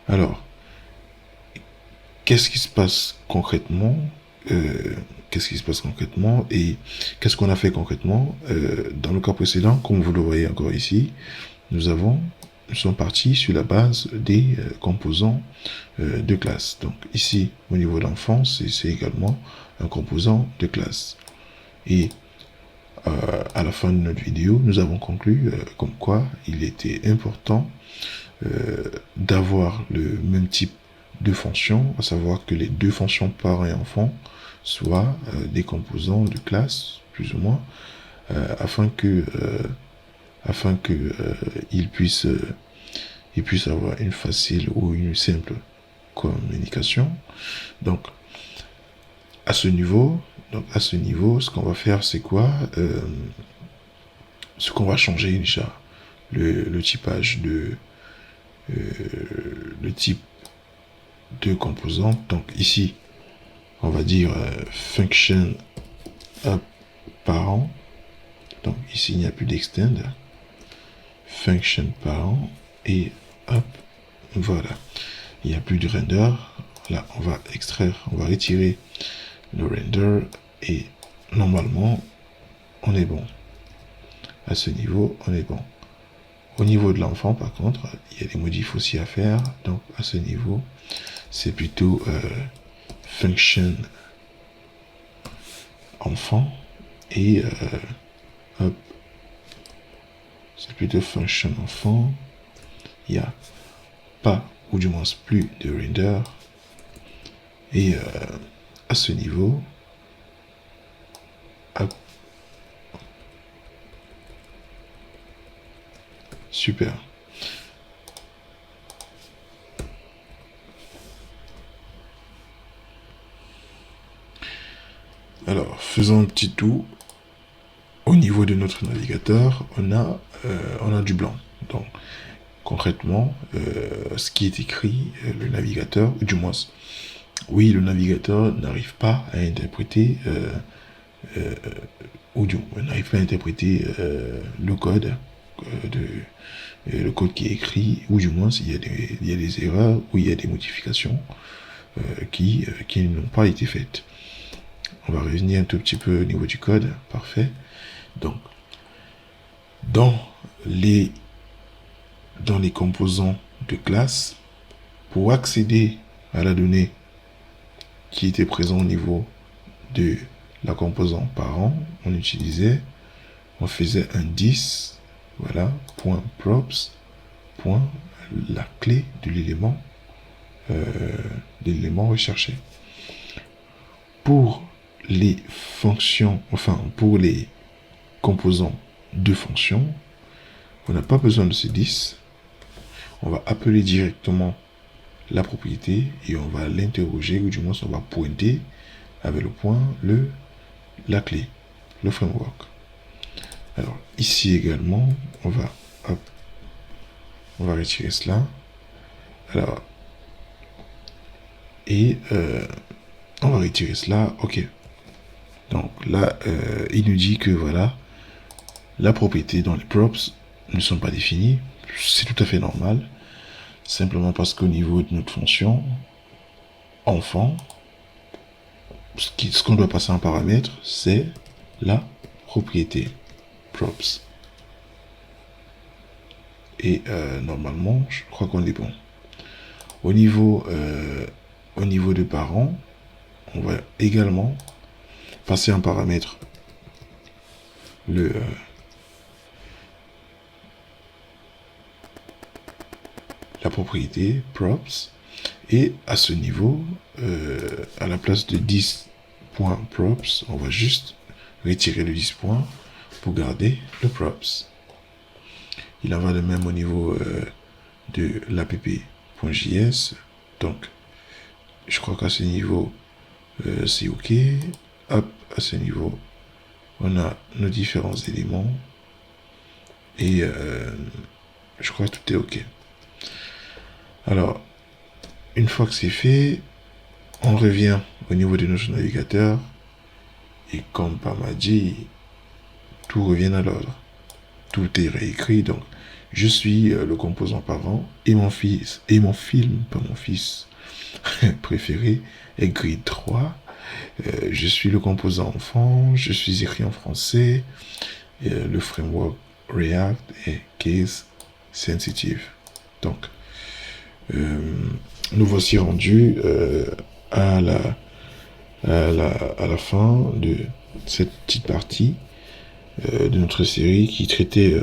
Alors, qu'est-ce qui se passe concrètement Qu'est-ce qui se passe concrètement et qu'est-ce qu'on a fait concrètement dans le cas précédent, comme vous le voyez encore ici, nous sommes partis sur la base des composants de classe. Donc ici, au niveau de l'enfant, c'est également un composant de classe. Et à la fin de notre vidéo, nous avons conclu comme quoi il était important d'avoir le même type de fonction, à savoir que les deux fonctions parents et enfants soient des composants de classe, plus ou moins, afin que ils puissent avoir une facile ou une simple communication. Donc à ce niveau, ce qu'on va faire, c'est quoi ce qu'on va changer déjà, le typage de le type de composante. Donc ici, on va dire function up parent. Donc ici, il n'y a plus d'extend. Function parent et up, voilà. Il n'y a plus de render. Là, on va extraire, on va retirer le render et normalement, on est bon. À ce niveau, on est bon. Au niveau de l'enfant, par contre, il y a des modifs aussi à faire. Donc, à ce niveau, c'est plutôt function enfant et hop, c'est plutôt function enfant. Il n'y a pas, ou du moins plus de render. Et à ce niveau, hop, super. Alors, faisons un petit tour. Au niveau de notre navigateur, on a du blanc. Donc, concrètement, ce qui est écrit, le navigateur, ou du moins, oui, le navigateur n'arrive pas à interpréter, ou du moins, n'arrive pas à interpréter le code le code qui est écrit, ou du moins s'il y a des erreurs, ou il y a des modifications qui n'ont pas été faites. On va revenir un tout petit peu au niveau du code, parfait. Donc, dans les composants de classe, pour accéder à la donnée qui était présente au niveau de la composante parent, on faisait un 10, voilà, point props, point la clé de l'élément recherché. Pour les fonctions, enfin pour les composants de fonctions, on n'a pas besoin de ce 10. On va appeler directement la propriété et on va l'interroger, ou du moins on va pointer avec le point la clé, le framework. Alors ici également, on va retirer cela. Alors, et on va retirer cela, ok. Donc là, il nous dit que voilà, la propriété dans les props ne sont pas définies. C'est tout à fait normal. Simplement parce qu'au niveau de notre fonction enfant, ce qu'on doit passer en paramètre, c'est la propriété props. Et normalement, je crois qu'on est bon. Au niveau de parents, on va également passer en paramètre la propriété props, et à ce niveau, à la place de 10.props, on va juste retirer le 10 points pour garder le props. Il en va de même au niveau de l'app.js. Donc, je crois qu'à ce niveau, c'est OK. Hop, à ce niveau, on a nos différents éléments. Et je crois que tout est OK. Alors, une fois que c'est fait, on revient au niveau de notre navigateur. Et comme Pam m'a dit, tout revient à l'ordre. Tout est réécrit. Donc, Je suis le composant parent et mon fils, et mon film, pas mon fils préféré, est grade 3. Je suis le composant enfant, je suis écrit en français, le framework React est case sensitive. Donc, nous voici rendus à la fin de cette petite partie de notre série qui traitait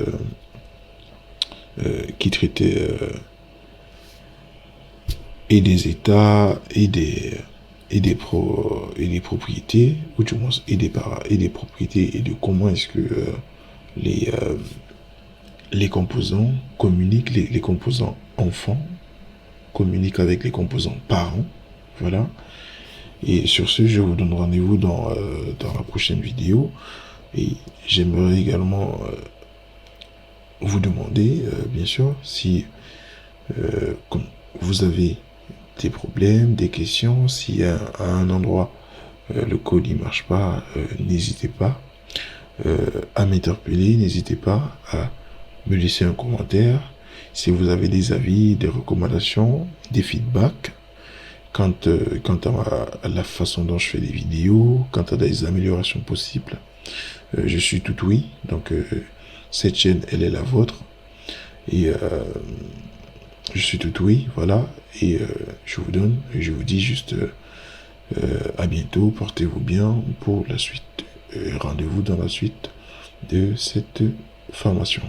et des états et des propriétés, ou du moins et des propriétés, et de comment est-ce que les composants communiquent, les composants enfants communiquent avec les composants parents. Voilà. Et sur ce, je vous donne rendez-vous dans la prochaine vidéo. Et j'aimerais également vous demander, bien sûr, si comme vous avez des problèmes, des questions, si à un endroit le code ne marche pas, n'hésitez pas à m'interpeller, n'hésitez pas à me laisser un commentaire. Si vous avez des avis, des recommandations, des feedbacks quant à la façon dont je fais des vidéos, quant à des améliorations possibles, je suis tout oui. Donc cette chaîne, elle est la vôtre. Et je suis tout oui, voilà. Et je vous dis juste à bientôt, portez-vous bien pour la suite. Rendez-vous dans la suite de cette formation.